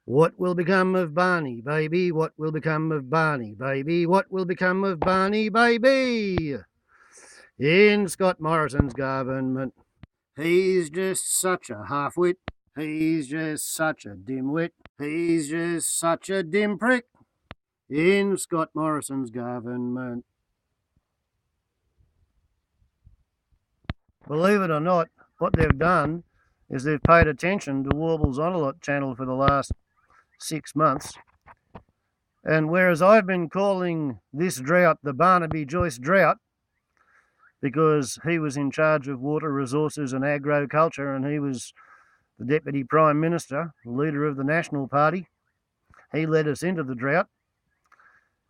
What will become of Barney, baby? What will become of Barney, baby? What will become of Barney, baby? In Scott Morrison's government. He's just such a half-wit. He's just such a dimwit. He's just such a dim prick. In Scott Morrison's government. Believe it or not, what they've done is they've paid attention to Warble's On-A-Lot channel for the last 6 months. And whereas I've been calling this drought the Barnaby Joyce drought, because he was in charge of water resources and agriculture, and he was the Deputy Prime Minister, leader of the National Party. He led us into the drought.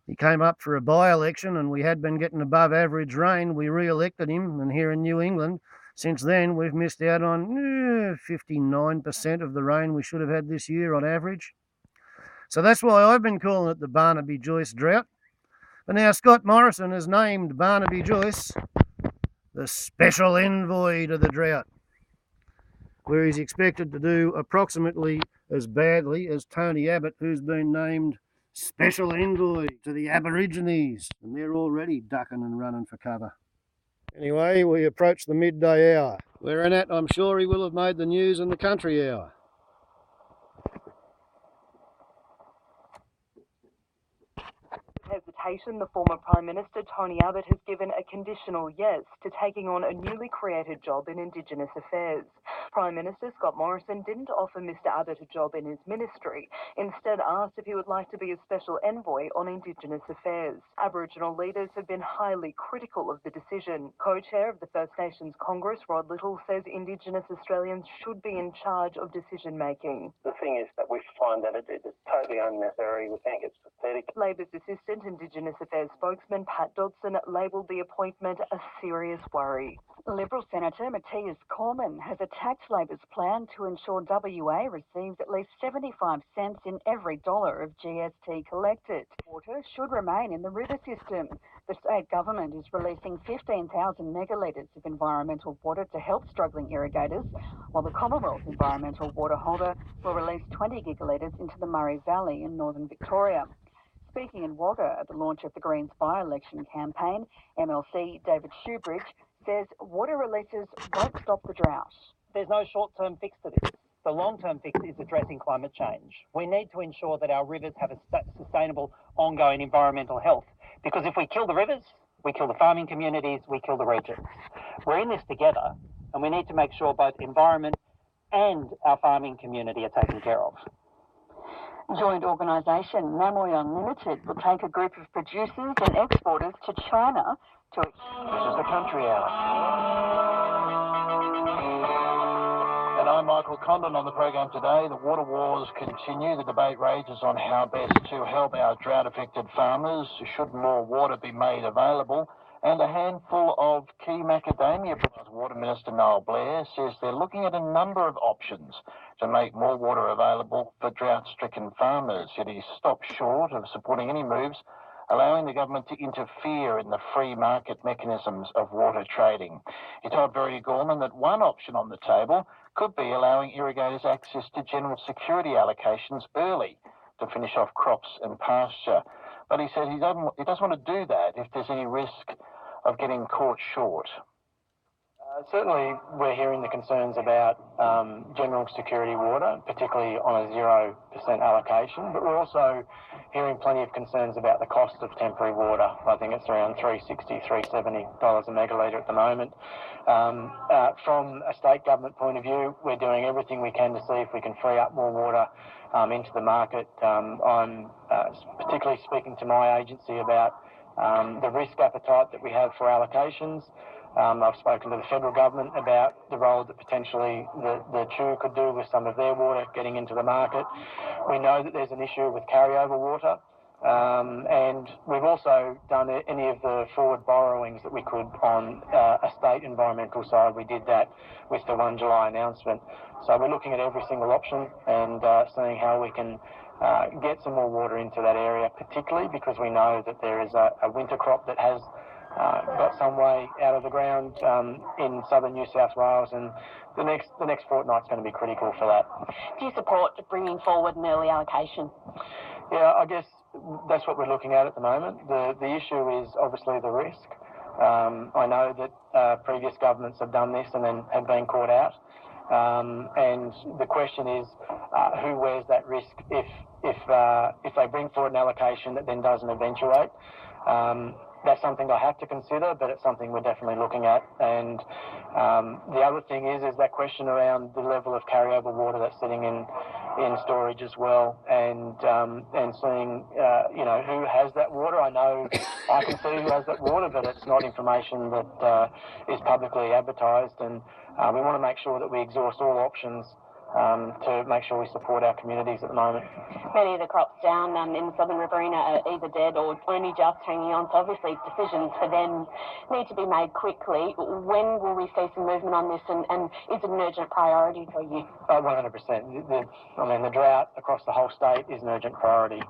He came up for a by-election, and we had been getting above average rain. We re-elected him, and here in New England, since then, we've missed out on 59% of the rain we should have had this year on average. So that's why I've been calling it the Barnaby Joyce drought. But now Scott Morrison has named Barnaby Joyce the special envoy to the drought, where he's expected to do approximately as badly as Tony Abbott, who's been named special envoy to the Aborigines, and they're already ducking and running for cover. Anyway, we approach the midday hour. Wherein at, I'm sure he will have made the news in the country hour. Hesitation, the former Prime Minister Tony Abbott has given a conditional yes to taking on a newly created job in Indigenous Affairs. Prime Minister Scott Morrison didn't offer Mr Abbott a job in his ministry, instead asked if he would like to be a special envoy on Indigenous Affairs. Aboriginal leaders have been highly critical of the decision. Co-chair of the First Nations Congress, Rod Little, says Indigenous Australians should be in charge of decision-making. The thing is that we find that it is totally unnecessary. We think it's pathetic. Labor's Assistant Indigenous Affairs spokesman Pat Dodson labelled the appointment a serious worry. Liberal Senator Matthias Cormann has attacked Labor's plan to ensure WA receives at least 75 cents in every dollar of GST collected. Water should remain in the river system. The state government is releasing 15,000 megalitres of environmental water to help struggling irrigators, while the Commonwealth Environmental Water Holder will release 20 gigalitres into the Murray Valley in northern Victoria. Speaking in Wagga at the launch of the Greens by-election campaign, MLC David Shoebridge says water releases won't stop the drought. There's no short-term fix to this. The long-term fix is addressing climate change. We need to ensure that our rivers have a sustainable, ongoing environmental health, because if we kill the rivers, we kill the farming communities, we kill the regions. We're in this together, and we need to make sure both environment and our farming community are taken care of. Joint organisation Namoy Unlimited will take a group of producers and exporters to China to... This is the country hour. And I'm Michael Condon on the program today. The water wars continue. The debate rages on how best to help our drought-affected farmers. Should more water be made available? And a handful of key macadamia producers. Water Minister Noel Blair says they're looking at a number of options to make more water available for drought-stricken farmers. Yet he stopped short of supporting any moves allowing the government to interfere in the free market mechanisms of water trading. He told Verity Gorman that one option on the table could be allowing irrigators access to general security allocations early to finish off crops and pasture. But he said he doesn't want to do that if there's any risk of getting caught short. Certainly, we're hearing the concerns about general security water, particularly on a 0% allocation, but we're also hearing plenty of concerns about the cost of temporary water. I think it's around $360, $370 a megalitre at the moment. From a state government point of view, we're doing everything we can to see if we can free up more water into the market. I'm particularly speaking to my agency about the risk appetite that we have for allocations. I've spoken to the federal government about the role that potentially the CHU could do with some of their water getting into the market. We know that there's an issue with carryover water, and we've also done any of the forward borrowings that we could on a state environmental side. We did that with the 1 July announcement. So we're looking at every single option and seeing how we can get some more water into that area, particularly because we know that there is a winter crop that has got some way out of the ground in southern New South Wales, and the next fortnight's going to be critical for that. Do you support bringing forward an early allocation? Yeah, I guess that's what we're looking at the moment. The issue is obviously the risk. I know that previous governments have done this and then have been caught out. And the question is, who wears that risk if they bring forward an allocation that then doesn't eventuate? That's something I have to consider, but it's something we're definitely looking at. And the other thing is that question around the level of carryover water that's sitting in storage as well, and seeing who has that water. I know I can see who has that water, but it's not information that is publicly advertised, and we want to make sure that we exhaust all options to make sure we support our communities at the moment. Many of the crops down in the Southern Riverina are either dead or only just hanging on, so obviously decisions for them need to be made quickly. When will we see some movement on this, and is it an urgent priority for you? 100%. The drought across the whole state is an urgent priority.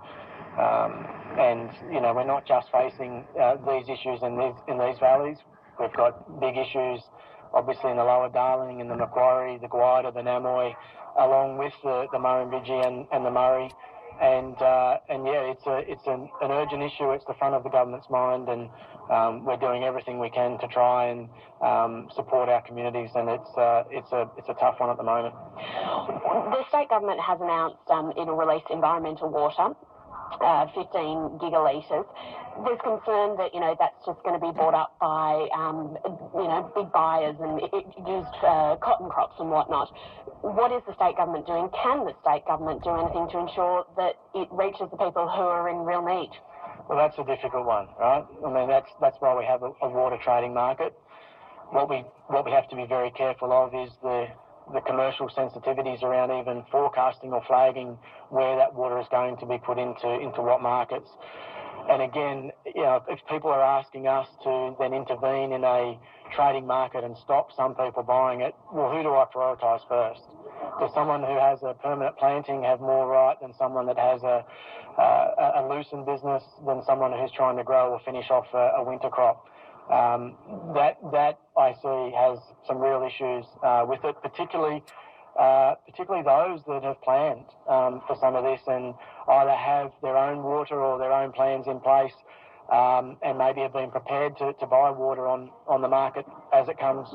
And we're not just facing these issues in these valleys. We've got big issues obviously in the Lower Darling, in the Macquarie, the Gwyder, the Namoy, along with the Murrumbidgee and the Murray. And yeah, it's an urgent issue. It's the front of the government's mind, and we're doing everything we can to try and support our communities. And it's a tough one at the moment. The state government has announced it'll release environmental water, 15 gigalitres. There's concern that that's just going to be bought up by big buyers and used cotton crops and whatnot. What is the state government doing? Can the state government do anything to ensure that it reaches the people who are in real need? Well, that's a difficult one, right? That's why we have a water trading market. What we have to be very careful of is the commercial sensitivities around even forecasting or flagging where that water is going to be put into what markets. And again, if people are asking us to then intervene in a trading market and stop some people buying it, well, who do I prioritise first? Does someone who has a permanent planting have more right than someone that has a loosened business, than someone who's trying to grow or finish off a winter crop? That I see has some real issues with it, particularly those that have planned for some of this and either have their own water or their own plans in place, and maybe have been prepared to buy water on the market as it comes.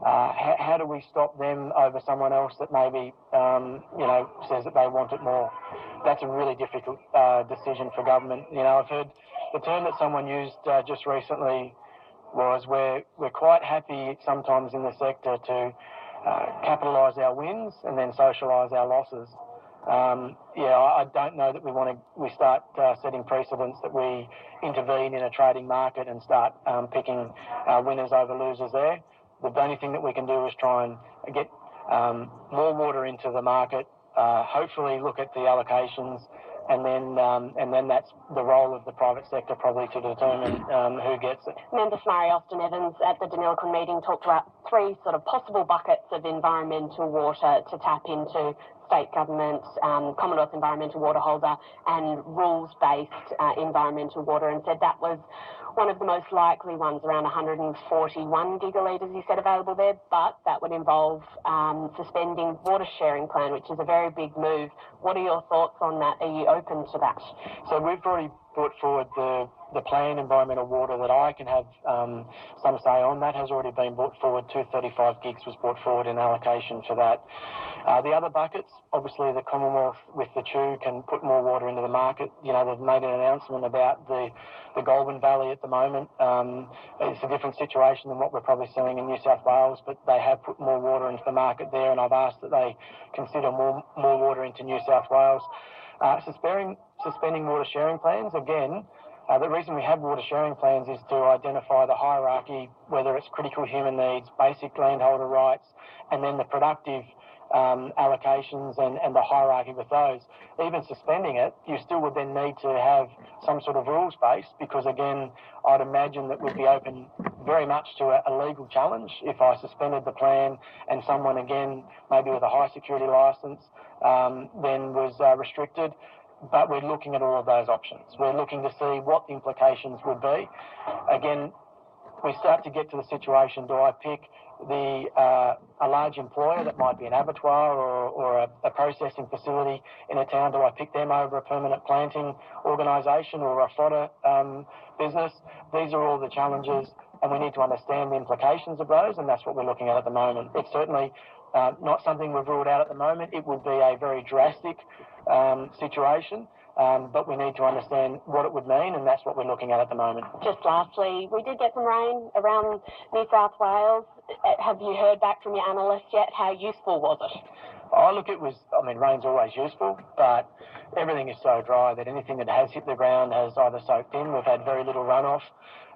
How do we stop them over someone else that maybe says that they want it more? That's a really difficult decision for government. I've heard the term that someone used just recently was we're quite happy sometimes in the sector to capitalise our wins and then socialise our losses. I don't know that we start setting precedents that we intervene in a trading market and start picking winners over losers there. The only thing that we can do is try and get more water into the market, hopefully look at the allocations, and then that's the role of the private sector probably to determine who gets it. Member Murray Austin Evans at the Deniliquin meeting talked about three sort of possible buckets of environmental water to tap into: state governments, Commonwealth environmental water holder, and rules-based environmental water, and said that was one of the most likely ones, around 141 gigalitres, he said, available there, but that would involve suspending water sharing plan, which is a very big move. What are your thoughts on that? Are you open to that? So we've already brought forward the plan environmental water that I can have some say on. That has already been brought forward. 235 gigs was brought forward in allocation for that. The other buckets, obviously the Commonwealth with the Chew can put more water into the market. They've made an announcement about the Goulburn Valley at the moment. It's a different situation than what we're probably seeing in New South Wales, but they have put more water into the market there, and I've asked that they consider more water into New South Wales. Suspending water sharing plans, again, the reason we have water sharing plans is to identify the hierarchy, whether it's critical human needs, basic landholder rights, and then the productive allocations and the hierarchy with those. Even suspending it, you still would then need to have some sort of rules base, because again, I'd imagine that would be open very much to a legal challenge if I suspended the plan and someone, again, maybe with a high security licence, then was restricted. But we're looking at all of those options. We're looking to see what the implications would be. Again, we start to get to the situation, do I pick a large employer that might be an abattoir or a processing facility in a town? Do I pick them over a permanent planting organisation or a fodder business? These are all the challenges, and we need to understand the implications of those, and that's what we're looking at the moment. It's certainly not something we've ruled out at the moment. It would be a very drastic situation, but we need to understand what it would mean, and that's what we're looking at the moment. Just lastly, we did get some rain around New South Wales. Have you heard back from your analysts yet? How useful was it? Oh, look, rain's always useful, but everything is so dry that anything that has hit the ground has either soaked in. We've had very little runoff,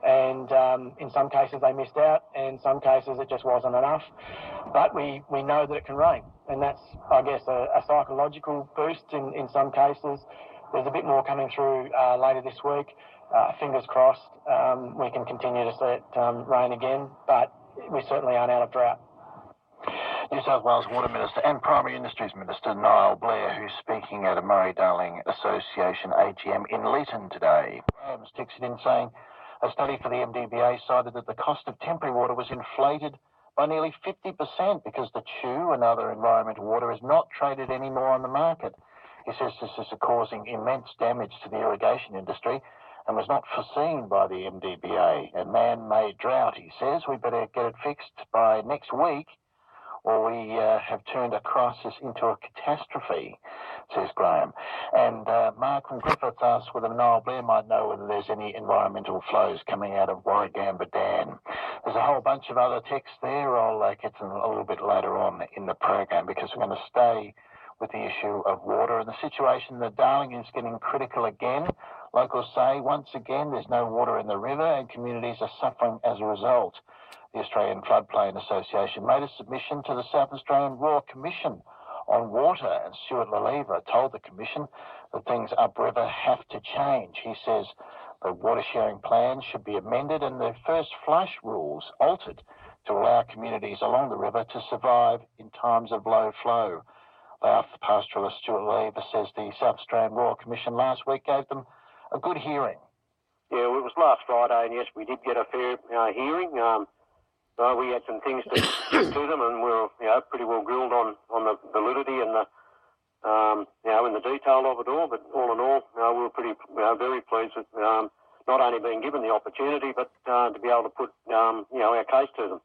and in some cases they missed out, and in some cases it just wasn't enough. But we know that it can rain, and that's, I guess, a psychological boost in some cases. There's a bit more coming through later this week. Fingers crossed we can continue to see it rain again, but we certainly aren't out of drought. New South Wales Water Minister and Primary Industries Minister Niall Blair, who's speaking at a Murray-Darling Association AGM in Leeton today. Graham's texted in saying a study for the MDBA cited that the cost of temporary water was inflated by nearly 50% because the chew and other environmental water is not traded anymore on the market. He says this is causing immense damage to the irrigation industry and was not foreseen by the MDBA. A man-made drought, he says. We better get it fixed by next week, or we have turned a crisis into a catastrophe, says Graham. And Mark from Griffith asks whether Niall Blair might know whether there's any environmental flows coming out of Warragamba Dam. There's a whole bunch of other texts there. I'll get to them a little bit later on in the program, because we're going to stay with the issue of water and the situation in the Darling is getting critical again. Locals say once again there's no water in the river and communities are suffering as a result. The Australian Floodplain Association made a submission to the South Australian Royal Commission on Water, and Stuart Lalever told the Commission that things upriver have to change. He says the water sharing plan should be amended and the first flush rules altered to allow communities along the river to survive in times of low flow. The pastoralist Stuart Lalever says the South Australian Royal Commission last week gave them a good hearing. Yeah, well, it was last Friday, and yes, we did get a fair hearing. We had some things to get to them, and we were pretty well grilled on the validity and the in the detail of it all. But all in all, we were pretty very pleased with not only being given the opportunity, but to be able to put our case to them.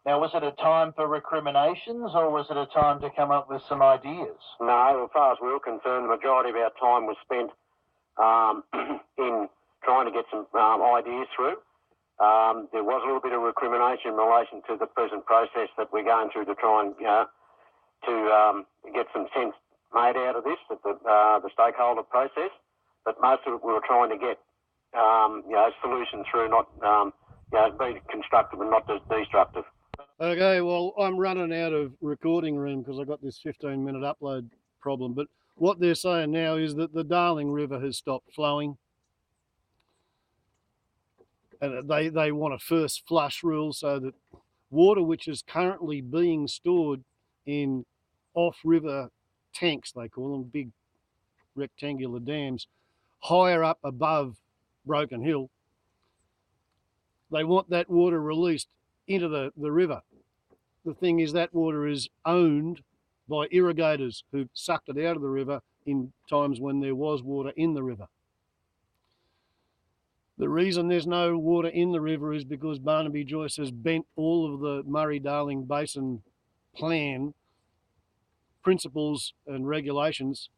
Now, was it a time for recriminations, or was it a time to come up with some ideas? No, as far as we were concerned, the majority of our time was spent in trying to get some ideas through. There was a little bit of recrimination in relation to the present process that we're going through to try and to get some sense made out of this, the stakeholder process. But most of it we were trying to get solutions through, not be constructive and not destructive. Okay, well, I'm running out of recording room because I've got this 15-minute upload problem. But what they're saying now is that the Darling River has stopped flowing. And they want a first flush rule so that water which is currently being stored in off-river tanks, they call them, big rectangular dams, higher up above Broken Hill, they want that water released into the river. The thing is, that water is owned by irrigators who sucked it out of the river in times when there was water in the river. The reason there's no water in the river is because Barnaby Joyce has bent all of the Murray-Darling Basin plan principles and regulations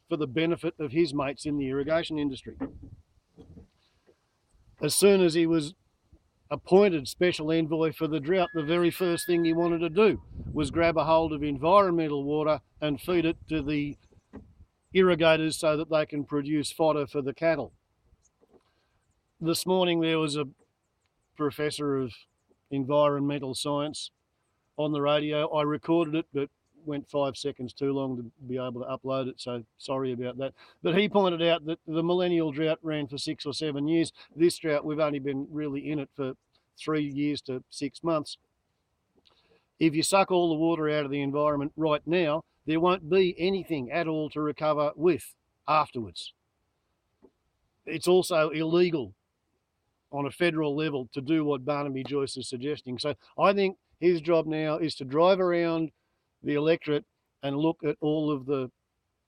for the benefit of his mates in the irrigation industry. As soon as he was appointed special envoy for the drought, the very first thing he wanted to do was grab a hold of environmental water and feed it to the irrigators so that they can produce fodder for the cattle. This morning there was a professor of environmental science on the radio. I recorded it, but went 5 seconds too long to be able to upload it, so sorry about that. But he pointed out that the millennial drought ran for 6 or 7 years. This drought, we've only been really in it for 3 years to 6 months. If you suck all the water out of the environment right now, there won't be anything at all to recover with afterwards. It's also illegal on a federal level to do what Barnaby Joyce is suggesting. So I think his job now is to drive around the electorate and look at all of the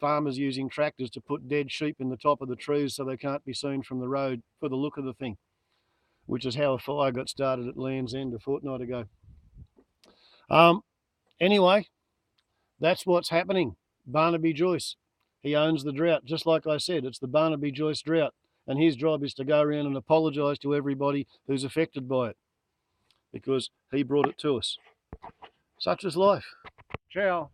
farmers using tractors to put dead sheep in the top of the trees so they can't be seen from the road for the look of the thing, which is how a fire got started at Land's End a fortnight ago. Anyway, that's what's happening. Barnaby Joyce, he owns the drought. Just like I said, it's the Barnaby Joyce drought. And his job is to go around and apologise to everybody who's affected by it, because he brought it to us. Such is life. Ciao.